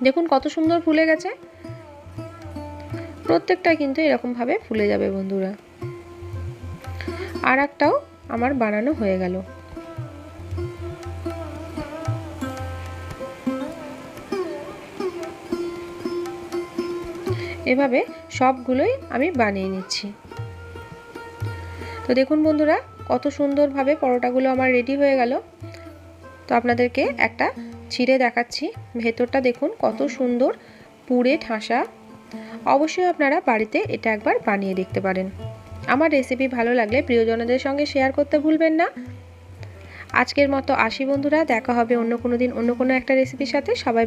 দেখুন কত সুন্দর ফুলে গেছে। প্রত্যেকটা কিন্তু এরকমভাবে ফুলে যাবে বন্ধুরা। আর একটাও আমার বানানো হয়ে গেল। এভাবে সবগুলোই আমি বানিয়ে নিচ্ছি। তো দেখুন বন্ধুরা কত সুন্দরভাবে পরোটাগুলো আমার রেডি হয়ে গেল। তো আপনাদেরকে একটা ছিঁড়ে দেখাচ্ছি। ভেতরটা দেখুন কত সুন্দর পুড়ে ঠাসা। অবশ্যই আপনারা বাড়িতে এটা একবার বানিয়ে দেখতে পারেন। আমার রেসিপি ভালো লাগলে প্রিয়জনদের সঙ্গে শেয়ার করতে ভুলবেন না। আজকের মতো আসি বন্ধুরা, দেখা হবে অন্য কোনো দিন অন্য কোনো একটা রেসিপির সাথে। সবাই